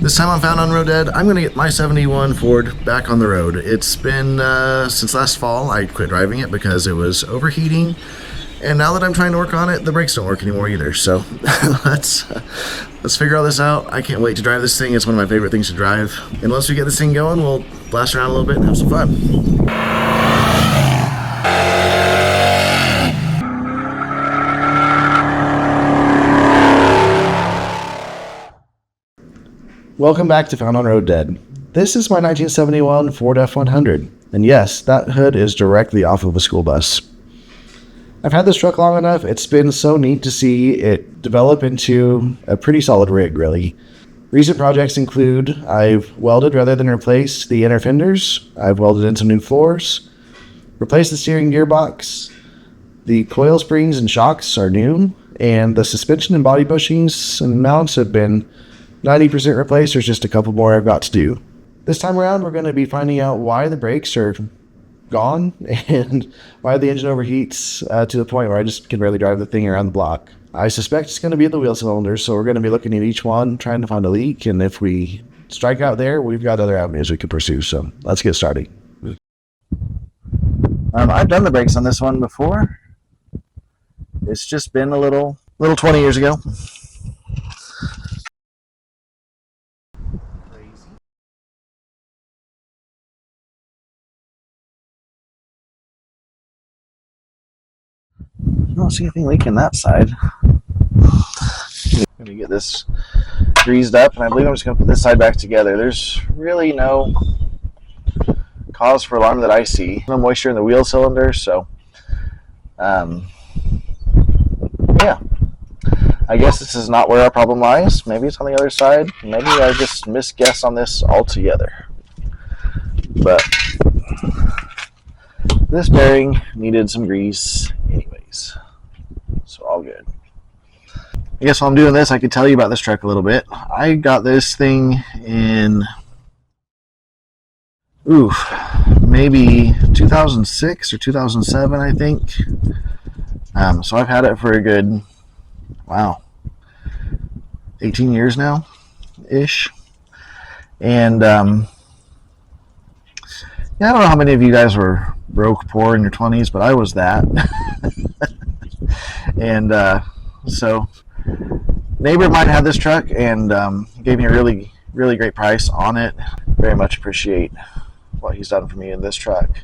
This time on Found on Road Dead, I'm going to get my 71 Ford back on the road. It's been since last fall. I quit driving it because it was overheating, and now that I'm trying to work on it, the brakes don't work anymore either. So let's figure all this out. I can't wait to drive this thing. It's one of my favorite things to drive. And once we get this thing going, we'll blast around a little bit and have some fun. Welcome back to Found on Road Dead. This is my 1971 Ford F100, and yes, that hood is directly off of a school bus. I've had this truck long enough, it's been so neat to see it develop into a pretty solid rig, really. Recent projects include, I've welded rather than replaced the inner fenders, I've welded in some new floors, replaced the steering gearbox, the coil springs and shocks are new, and the suspension and body bushings and mounts have been 90% replaced. There's just a couple more I've got to do. This time around, we're going to be finding out why the brakes are gone and why the engine overheats to the point where I just can barely drive the thing around the block. I suspect it's going to be the wheel cylinders, so we're going to be looking at each one, trying to find a leak, and if we strike out there, we've got other avenues we could pursue, so let's get started. I've done the brakes on this one before. It's just been a little 20 years ago. I don't see anything leaking that side. Let me get this greased up, and I believe I'm just going to put this side back together. There's really no cause for alarm that I see. No moisture in the wheel cylinder, so yeah. I guess this is not where our problem lies. Maybe it's on the other side. Maybe I just misguessed on this altogether. But this bearing needed some grease anyways, so all good. I guess while I'm doing this, I could tell you about this truck a little bit. I got this thing in maybe 2006 or 2007, I think. So I've had it for a good 18 years now ish. And yeah, I don't know how many of you guys were broke, poor in your 20s, but I was that. And so neighbor of mine had this truck and gave me a really great price on it. Very much appreciate what he's done for me in this truck.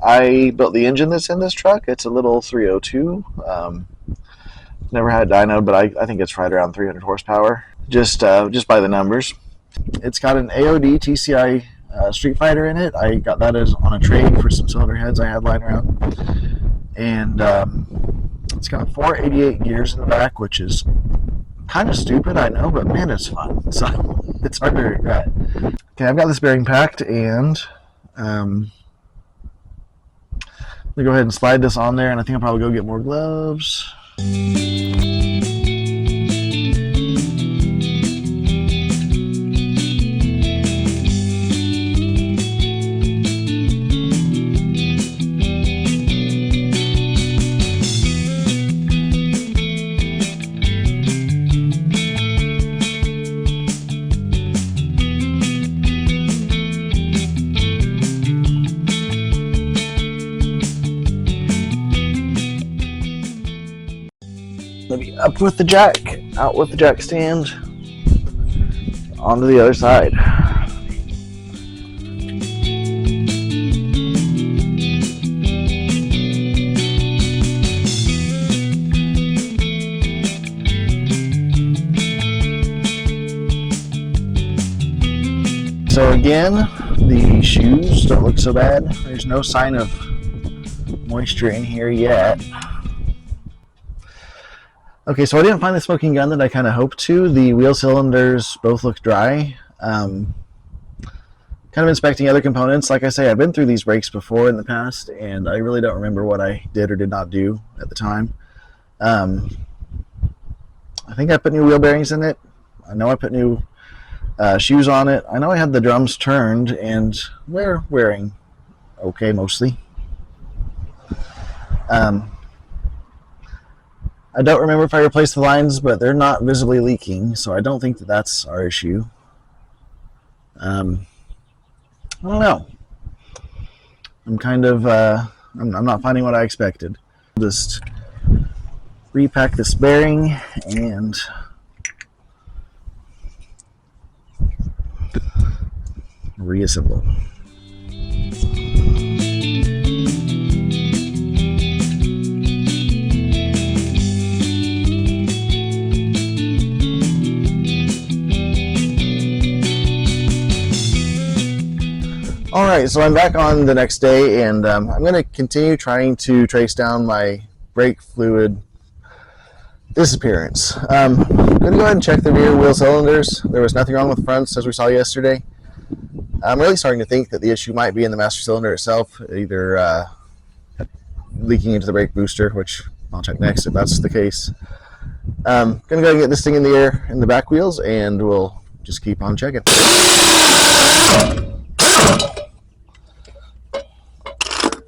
I built the engine that's in this truck. It's a little 302. Never had a dyno, but I think it's right around 300 horsepower, just by the numbers. It's got an AOD TCI Street Fighter in it. I got that as on a trade for some cylinder heads I had lying around. And it's got 488 gears in the back, which is kind of stupid, I know, but man, it's fun. So it's hard to regret. Okay, I've got this bearing packed, and let me go ahead and slide this on there, and I think I'll probably go get more gloves. Maybe up with the jack, out with the jack stand, onto the other side. So again, the shoes don't look so bad. There's no sign of moisture in here yet. Okay, so I didn't find the smoking gun that I kind of hoped to. The wheel cylinders both look dry. Kind of inspecting other components. Like I say, I've been through these brakes before in the past, and I really don't remember what I did or did not do at the time. I think I put new wheel bearings in it. I know I put new shoes on it. I know I had the drums turned, and we're wearing okay mostly. I don't remember if I replaced the lines, but they're not visibly leaking, so I don't think that that's our issue. I don't know. I'm kind of, I'm not finding what I expected. Just repack this bearing and reassemble. Alright, so I'm back on the next day, and I'm going to continue trying to trace down my brake fluid disappearance. I'm going to go ahead and check the rear wheel cylinders. There was nothing wrong with the fronts as we saw yesterday. I'm really starting to think that the issue might be in the master cylinder itself, either leaking into the brake booster, which I'll check next if that's the case. I'm going to go and get this thing in the air in the back wheels, and we'll just keep on checking.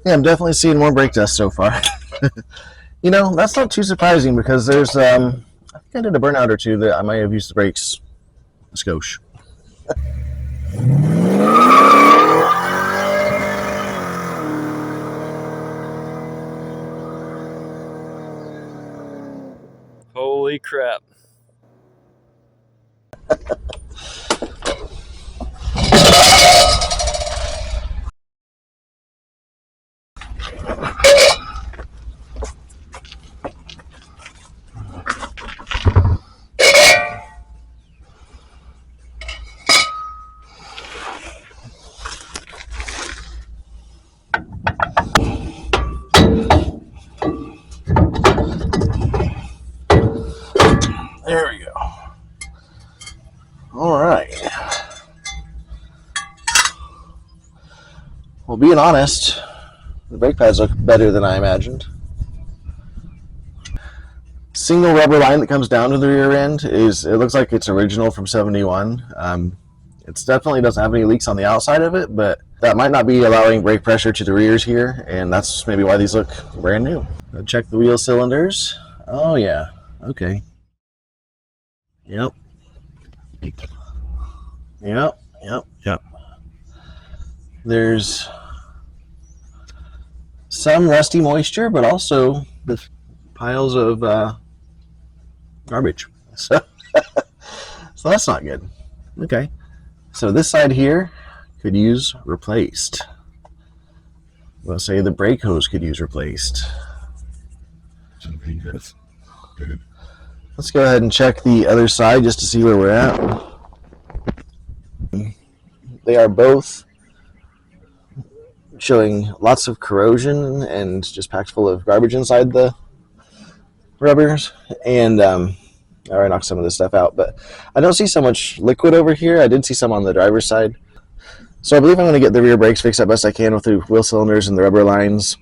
Yeah, I'm definitely seeing more brake dust so far. You know, that's not too surprising because there's, I think I did a burnout or two that I might have used the brakes a skosh. Holy crap. There we go. All right. Well, being honest, the brake pads look better than I imagined. Single rubber line that comes down to the rear end it looks like it's original from 71. It definitely doesn't have any leaks on the outside of it, but that might not be allowing brake pressure to the rears here, and that's maybe why these look brand new. Go check the wheel cylinders. Oh yeah, okay. Yep. There's some rusty moisture, but also the piles of garbage. So that's not good. Okay. So this side here could use replaced. We'll say the brake hose could use replaced. Let's go ahead and check the other side just to see where we're at. They are both showing lots of corrosion and just packed full of garbage inside the rubbers. And I already knocked some of this stuff out, but I don't see so much liquid over here. I did see some on the driver's side. So I believe I'm going to get the rear brakes fixed up best I can with the wheel cylinders and the rubber lines.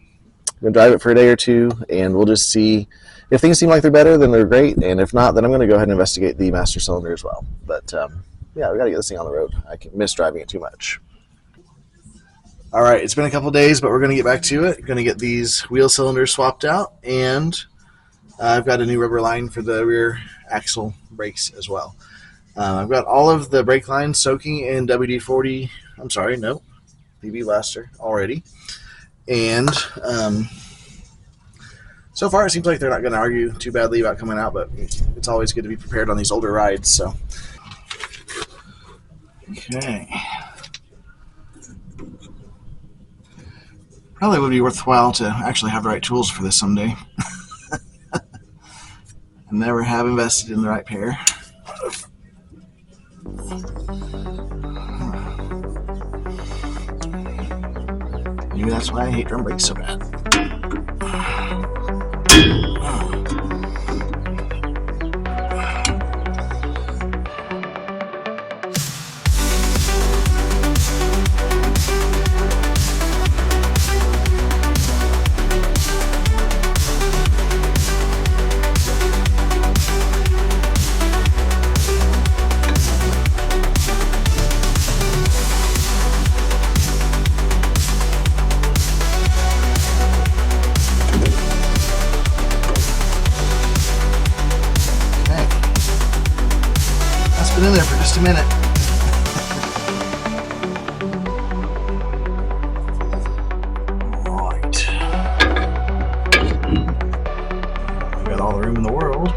I'm going to drive it for a day or two, and we'll just see. If things seem like they're better, then they're great, and if not, then I'm going to go ahead and investigate the master cylinder as well. But yeah, we got to get this thing on the road. I can miss driving it too much. All right, it's been a couple days, but we're going to get back to it. Going to get these wheel cylinders swapped out, and I've got a new rubber line for the rear axle brakes as well. I've got all of the brake lines soaking in WD-40. I'm sorry, no, PB Blaster already. And so far it seems like they're not going to argue too badly about coming out, but it's always good to be prepared on these older rides. So, okay. Probably would be worthwhile to actually have the right tools for this someday. I never have invested in the right pair. Maybe that's why I hate drum brakes so bad. a minute. Right. I've got all the room in the world.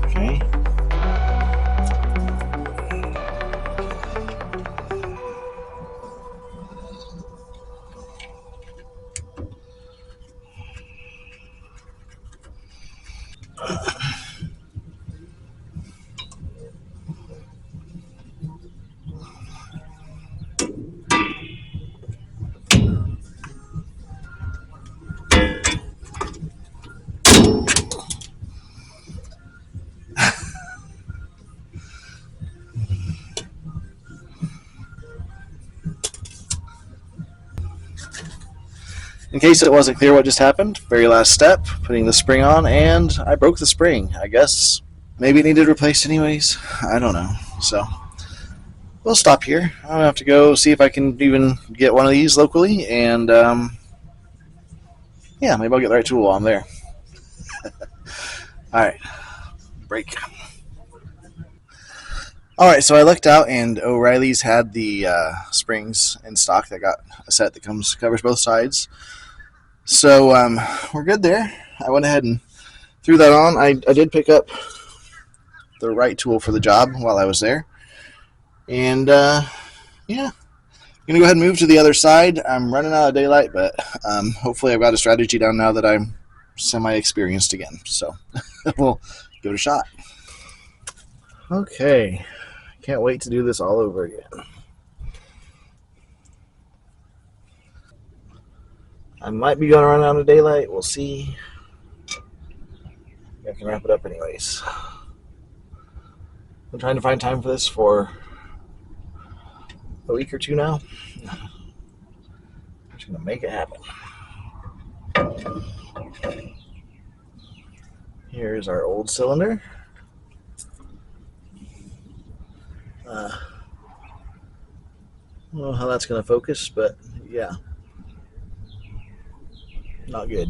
Okay. In case it wasn't clear what just happened, very last step, putting the spring on, and I broke the spring. I guess maybe it needed replaced anyways. I don't know. So we'll stop here. I'm gonna have to go see if I can even get one of these locally, and yeah, maybe I'll get the right tool while I'm there. All right, break. All right, so I looked out, and O'Reilly's had the springs in stock. That got a set that covers both sides. So we're good there. I went ahead and threw that on. I did pick up the right tool for the job while I was there. And yeah, I'm going to go ahead and move to the other side. I'm running out of daylight, but hopefully I've got a strategy down now that I'm semi-experienced again. So we'll give it a shot. Okay, can't wait to do this all over again. I might be going to run out of daylight. We'll see. I can wrap it up anyways. I'm trying to find time for this for a week or two now. I'm just going to make it happen. Here's our old cylinder. I don't know how that's going to focus, but yeah, not good.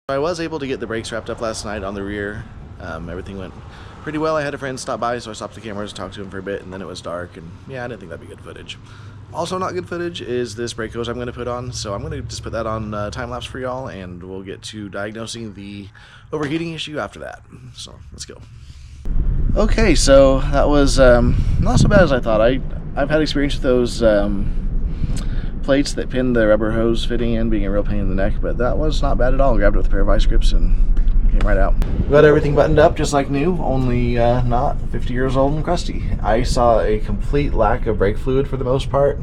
I was able to get the brakes wrapped up last night on the rear. Everything went pretty well. I had a friend stop by, so I stopped the cameras, talked to him for a bit, and then it was dark, and yeah, I didn't think that'd be good footage. Also not good footage is this brake hose I'm going to put on, so I'm going to just put that on time-lapse for y'all, and we'll get to diagnosing the overheating issue after that. So, let's go. Okay, so that was not so bad as I thought. I've had experience with those plates that pin the rubber hose fitting in being a real pain in the neck, but that was not bad at all. I grabbed it with a pair of vice grips and came right out. Got everything buttoned up just like new, only not 50 years old and crusty. I saw a complete lack of brake fluid for the most part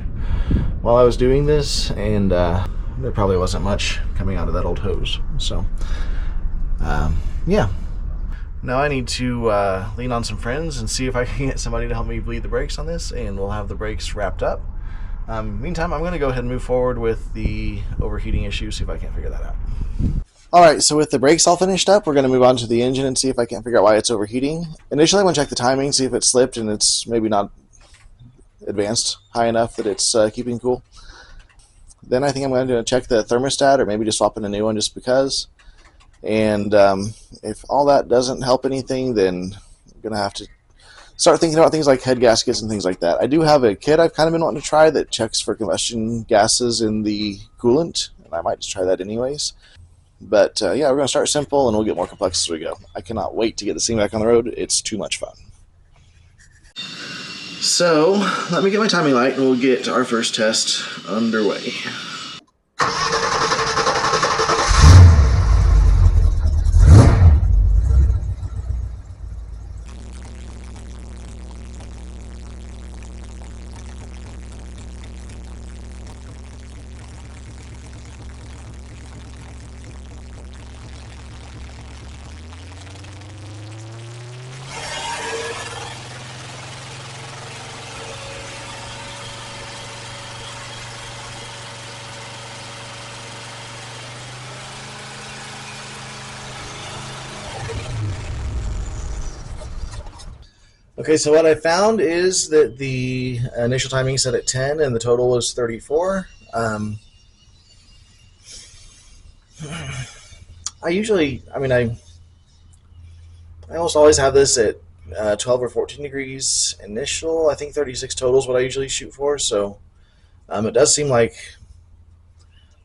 while I was doing this, and there probably wasn't much coming out of that old hose. So yeah, now I need to lean on some friends and see if I can get somebody to help me bleed the brakes on this, and we'll have the brakes wrapped up. Meantime, I'm going to go ahead and move forward with the overheating issue, see if I can't figure that out. Alright, so with the brakes all finished up, we're going to move on to the engine and see if I can't figure out why it's overheating. Initially, I'm going to check the timing, see if it slipped and it's maybe not advanced high enough that it's keeping cool. Then I think I'm going to check the thermostat, or maybe just swap in a new one just because. And if all that doesn't help anything, then I'm going to have to start thinking about things like head gaskets and things like that. I do have a kit I've kind of been wanting to try that checks for combustion gases in the coolant, and I might just try that anyways. But yeah, we're going to start simple and we'll get more complex as we go. I cannot wait to get this thing back on the road. It's too much fun. So let me get my timing light and we'll get our first test underway. Okay, so what I found is that the initial timing set at 10 and the total was 34. I almost always have this at 12 or 14 degrees initial. I think 36 total is what I usually shoot for. So it does seem like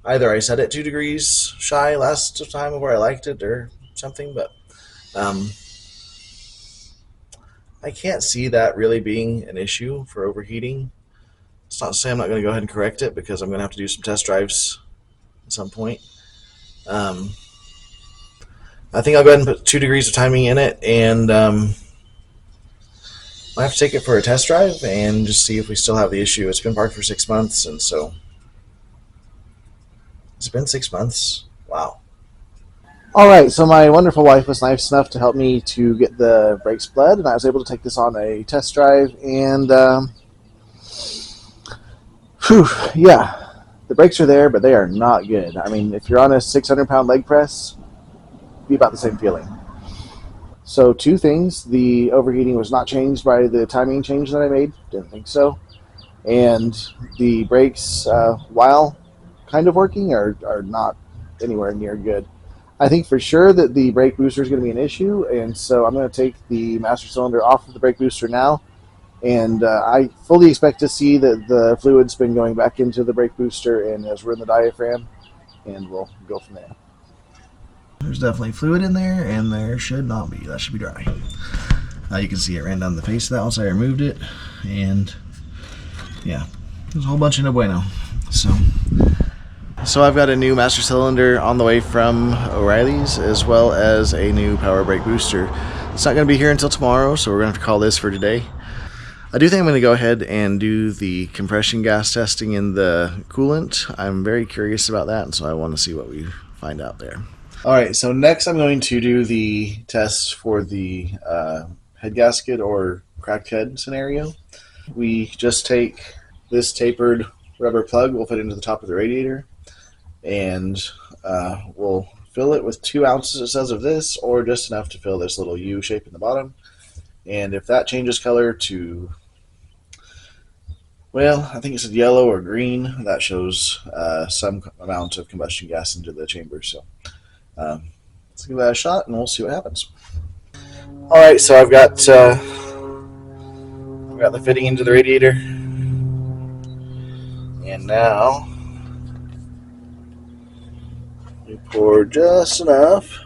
either I set it 2 degrees shy last time of where I liked it or something, but um, I can't see that really being an issue for overheating. It's not to say I'm not going to go ahead and correct it because I'm going to have to do some test drives at some point. I think I'll go ahead and put 2 degrees of timing in it, and I have to take it for a test drive and just see if we still have the issue. It's been parked for 6 months, and so it's been 6 months. Wow. All right, so my wonderful wife was nice enough to help me to get the brakes bled, and I was able to take this on a test drive, and yeah, the brakes are there, but they are not good. I mean, if you're on a 600-pound leg press, it'd be about the same feeling. So 2 things: the overheating was not changed by the timing change that I made. Didn't think so. And the brakes, while kind of working, are not anywhere near good. I think for sure that the brake booster is going to be an issue, and so I'm going to take the master cylinder off of the brake booster now. And I fully expect to see that the fluid's been going back into the brake booster and has ruined the diaphragm, and we'll go from there. There's definitely fluid in there, and there should not be. That should be dry. You can see it ran down the face of that once I removed it, and yeah, there's a whole bunch of no bueno. So I've got a new master cylinder on the way from O'Reilly's, as well as a new power brake booster. It's not going to be here until tomorrow, so we're going to have to call this for today. I do think I'm going to go ahead and do the compression gas testing in the coolant. I'm very curious about that, and so I want to see what we find out there. All right, so next I'm going to do the tests for the head gasket or cracked head scenario. We just take this tapered rubber plug, we'll put it into the top of the radiator, and we'll fill it with 2 ounces, it says, of this, or just enough to fill this little U shape in the bottom. And if that changes color to, well, I think it said yellow or green, that shows some amount of combustion gas into the chamber. So let's give that a shot and we'll see what happens. All right, so I've got the fitting into the radiator, and now we pour just enough.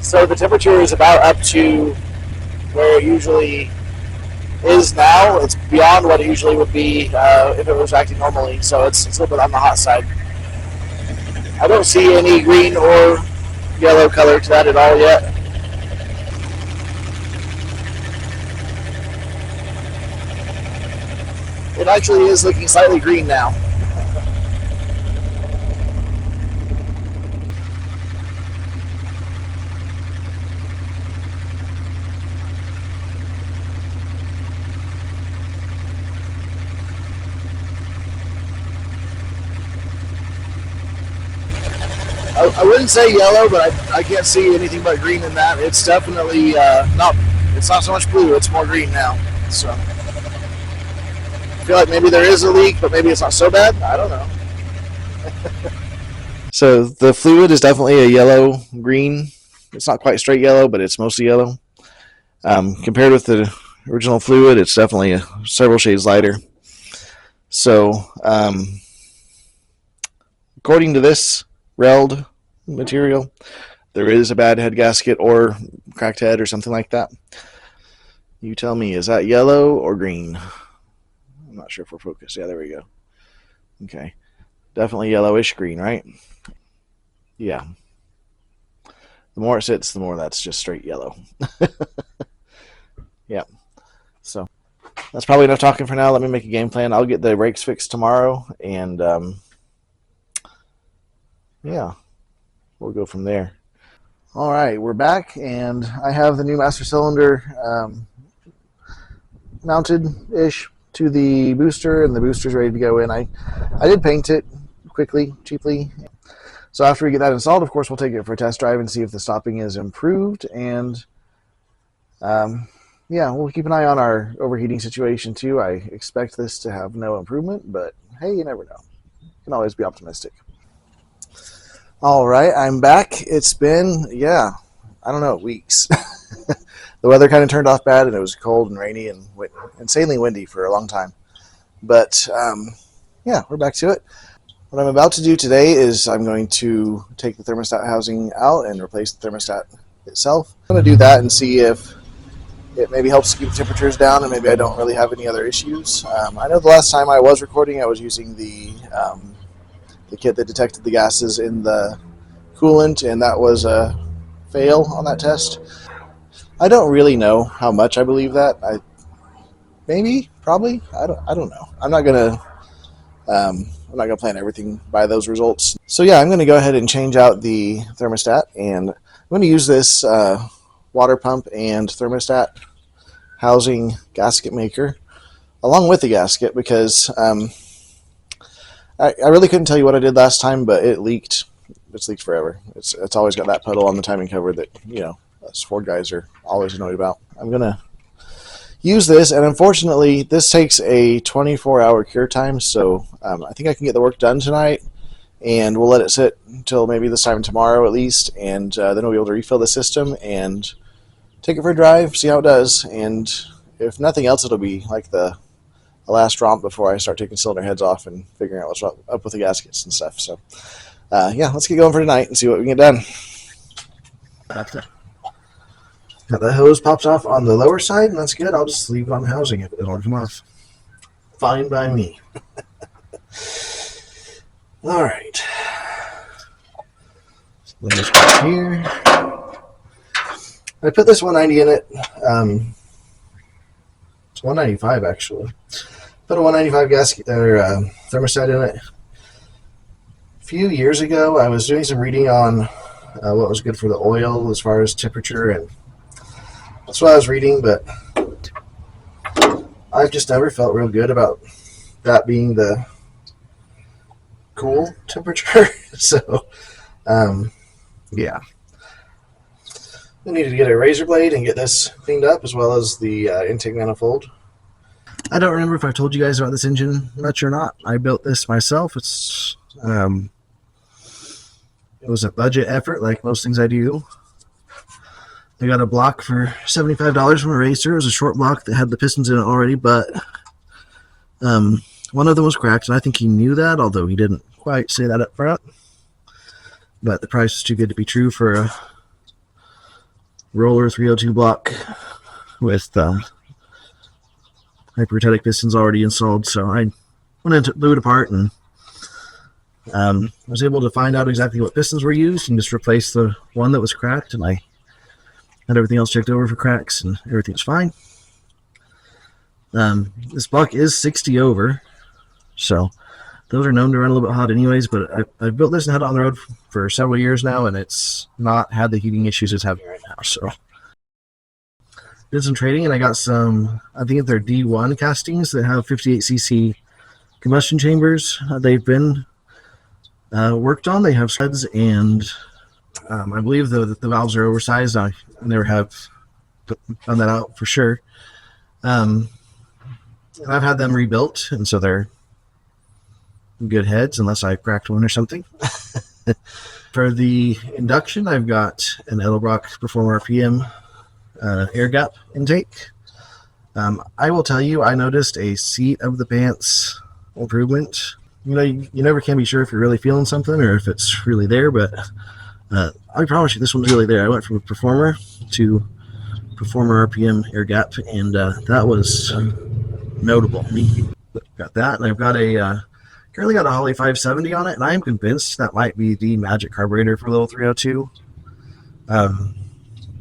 So the temperature is about up to where it usually is now. It's beyond what it usually would be if it was acting normally, so it's a little bit on the hot side. I don't see any green or yellow color to that at all yet. It actually is looking slightly green now. I wouldn't say yellow, but I can't see anything but green in that. It's definitely not. It's not so much blue. It's more green now. So I feel like maybe there is a leak, but maybe it's not so bad. I don't know. So the fluid is definitely a yellow green. It's not quite straight yellow, but it's mostly yellow. Compared with the original fluid, it's definitely several shades lighter. So according to this RELD material, there is a bad head gasket or cracked head or something like that. You tell me, is that yellow or green? I'm not sure if we're focused. Yeah, there we go. Okay. Definitely yellowish green, right? Yeah. The more it sits, the more that's just straight yellow. Yeah. So that's probably enough talking for now. Let me make a game plan. I'll get the brakes fixed tomorrow, and yeah, we'll go from there. All right, we're back, and I have the new master cylinder mounted-ish to the booster, and the booster's ready to go in. I did paint it quickly, cheaply. So after we get that installed, of course, we'll take it for a test drive and see if the stopping is improved. And yeah, we'll keep an eye on our overheating situation too. I expect this to have no improvement, but hey, you never know. You can always be optimistic. All right, I'm back. It's been, I don't know, weeks. The weather kind of turned off bad, and it was cold and rainy and insanely windy for a long time. But yeah, we're back to it. What I'm about to do today is I'm going to take the thermostat housing out and replace the thermostat itself. I'm going to do that and see if it maybe helps keep the temperatures down, and maybe I don't really have any other issues. I know the last time I was recording, I was using the kit that detected the gases in the coolant, and that was a fail on that test. I don't really know how much I believe that. Probably. I don't know. I'm not gonna plan everything by those results. So yeah, I'm going to go ahead and change out the thermostat, and I'm going to use this water pump and thermostat housing gasket maker along with the gasket, because I really couldn't tell you what I did last time, but it leaked. It's leaked forever. It's always got that puddle on the timing cover that, us Ford guys are always annoyed about. I'm going to use this, and unfortunately this takes a 24-hour cure time, so I think I can get the work done tonight, and we'll let it sit until maybe this time tomorrow at least, and then we'll be able to refill the system and take it for a drive, see how it does, and if nothing else, it'll be like the last romp before I start taking cylinder heads off and figuring out what's up with the gaskets and stuff. So yeah, let's get going for tonight and see what we can get done. Now the hose pops off on the lower side, and that's good. I'll just leave it on the housing if it'll come off. Fine by me. All right. Let me put here. I put this 190 in it. It's 195 actually. Put a 195 gasket or thermostat in it. A few years ago, I was doing some reading on what was good for the oil as far as temperature, and that's what I was reading, but I've just never felt real good about that being the cool temperature. So, yeah. I needed to get a razor blade and get this cleaned up, as well as the intake manifold. I don't remember if I told you guys about this engine much or not. I built this myself. It was a budget effort, like most things I do. I got a block for $75 from a racer. It was a short block that had the pistons in it already, but one of them was cracked, and I think he knew that, although he didn't quite say that up front. But the price was too good to be true for a roller 302 block with hyperretic pistons already installed. So I went in to blew it apart, and was able to find out exactly what pistons were used and just replace the one that was cracked, and I had everything else checked over for cracks, and everything was fine. This block is 60 over, so those are known to run a little bit hot anyways, but I've built this and had it on the road for several years now, and it's not had the heating issues it's having right now. So did some trading, and I got some, I think they're D1 castings that have 58cc combustion chambers. They've been worked on. They have studs, and I believe the valves are oversized. I never have found that out for sure. And I've had them rebuilt, and so they're good heads, unless I cracked one or something. For the induction, I've got an Edelbrock Performer RPM air gap intake. I will tell you, I noticed a seat of the pants improvement. You never can be sure if you're really feeling something or if it's really there, but I promise you this one's really there. I went from a Performer to Performer RPM air gap, and that was notable. Got that, and I've got currently got a Holley 570 on it, and I am convinced that might be the magic carburetor for little 302.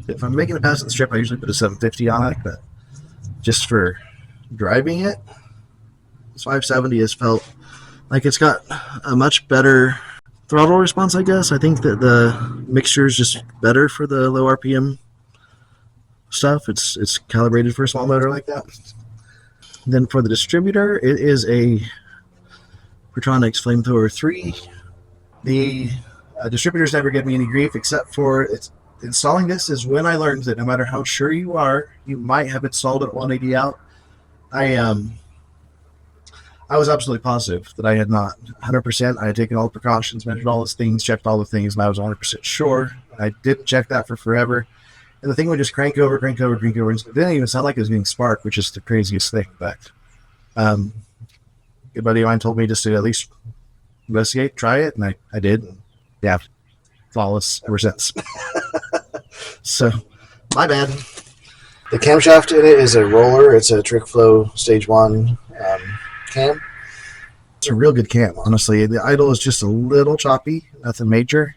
If I'm making a pass at the strip, I usually put a 750 on it, but just for driving it, this 570 has felt like it's got a much better throttle response, I guess. I think that the mixture is just better for the low RPM stuff. It's calibrated for a small motor like that. Then for the distributor, it is a Protronix Flamethrower 3. The distributors never give me any grief except for installing this is when I learned that no matter how sure you are, you might have installed it 180 out. I was absolutely positive that I had not 100%. I had taken all the precautions, measured all those things, checked all the things, and I was 100% sure. I didn't check that for forever. And the thing would just crank over. And it didn't even sound like it was being sparked, which is the craziest thing. But a good buddy of mine told me just to at least investigate, try it, and I did. And yeah, flawless ever since. So, my bad. The camshaft in it is a roller. It's a Trick Flow Stage 1 cam. It's a real good cam, honestly. The idle is just a little choppy, nothing major.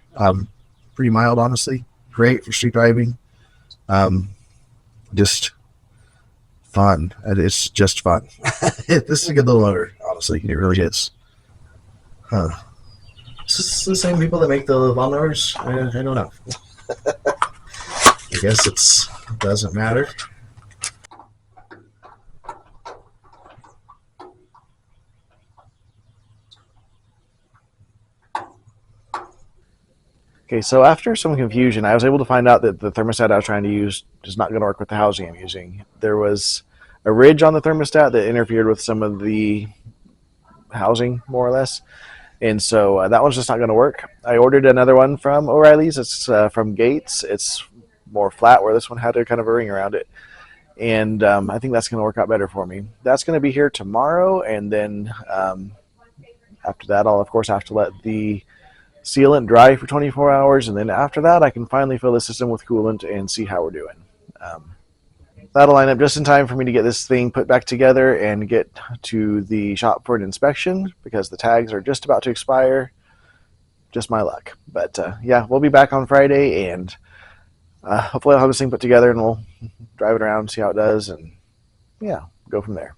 Pretty mild, honestly. Great for street driving. Just fun. It's just fun. This is a good little motor, honestly. It really is. Is this the same people that make the lawnmowers? I don't know. I guess it doesn't matter. Okay, so after some confusion, I was able to find out that the thermostat I was trying to use is not going to work with the housing I'm using. There was a ridge on the thermostat that interfered with some of the housing, more or less. And so that one's just not going to work. I ordered another one from O'Reilly's. It's from Gates. It's more flat, where this one had a kind of a ring around it. And I think that's going to work out better for me. That's going to be here tomorrow. And then after that, I'll, of course, have to let the sealant dry for 24 hours. And then after that, I can finally fill the system with coolant and see how we're doing. That'll line up just in time for me to get this thing put back together and get to the shop for an inspection, because the tags are just about to expire. Just my luck. But yeah, we'll be back on Friday, and hopefully I'll have this thing put together and we'll drive it around, see how it does, and yeah, go from there.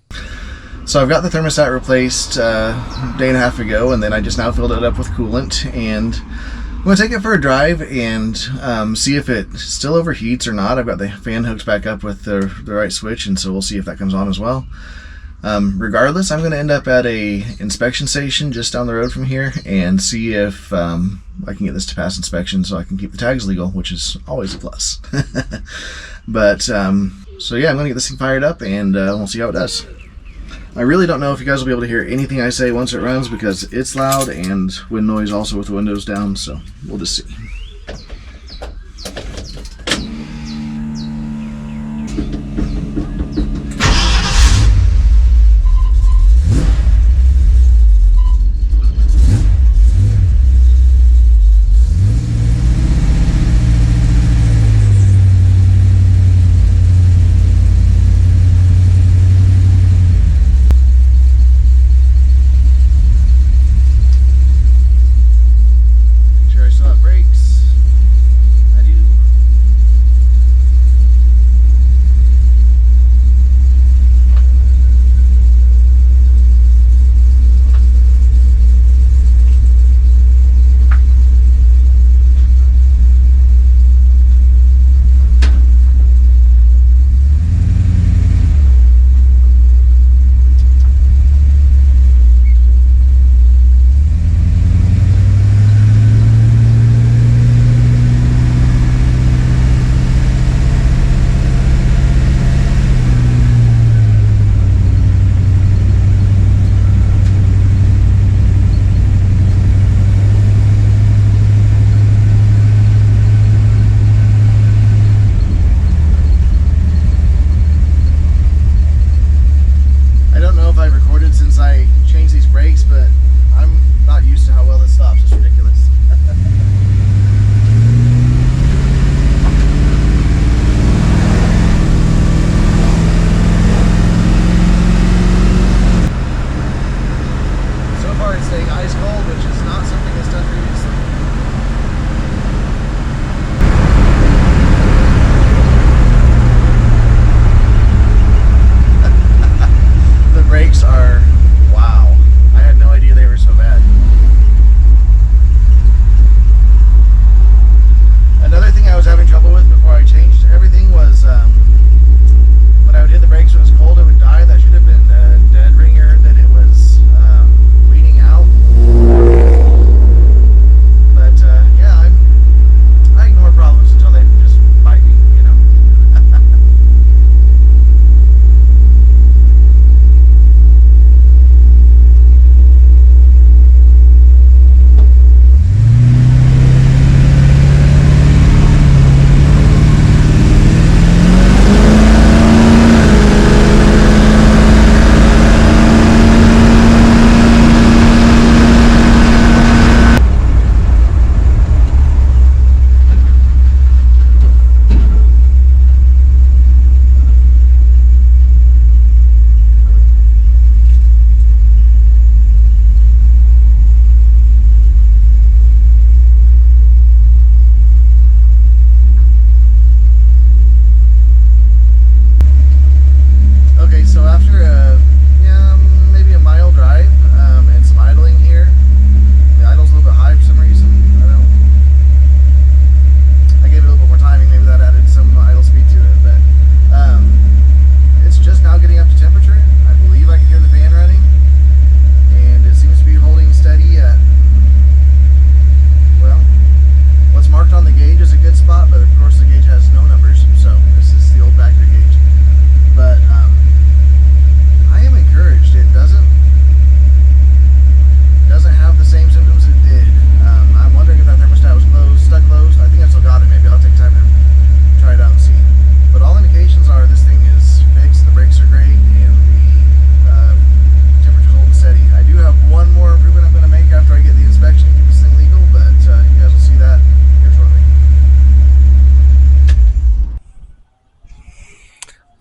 So I've got the thermostat replaced a day and a half ago, and then I just now filled it up with coolant, and I'm going to take it for a drive and see if it still overheats or not. I've got the fan hooked back up with the right switch, and so we'll see if that comes on as well. Regardless, I'm going to end up at a inspection station just down the road from here and see if I can get this to pass inspection so I can keep the tags legal, which is always a plus. But so yeah, I'm going to get this thing fired up, and we'll see how it does. I really don't know if you guys will be able to hear anything I say once it runs, because it's loud and wind noise also with the windows down, so we'll just see.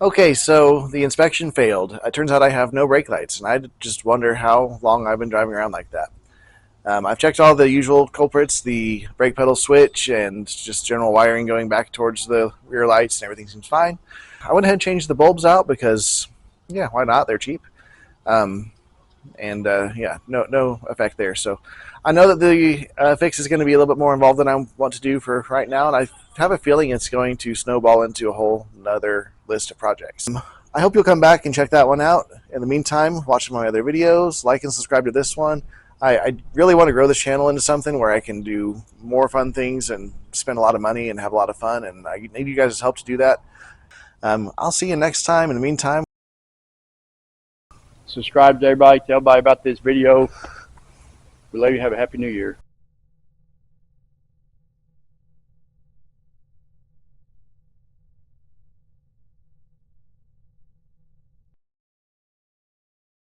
Okay, so the inspection failed. It turns out I have no brake lights, and I just wonder how long I've been driving around like that. I've checked all the usual culprits, the brake pedal switch, and just general wiring going back towards the rear lights, and everything seems fine. I went ahead and changed the bulbs out because, yeah, why not? They're cheap. Yeah, no effect there. So I know that the fix is going to be a little bit more involved than I want to do for right now, and I have a feeling it's going to snowball into a whole another list of projects. I hope you'll come back and check that one out. In the meantime, watch my other videos, like and subscribe to this one. I really want to grow this channel into something where I can do more fun things and spend a lot of money and have a lot of fun, and I need you guys' help to do that. I'll see you next time. In the meantime, subscribe to everybody, tell everybody about this video. We love you. Have a happy new year.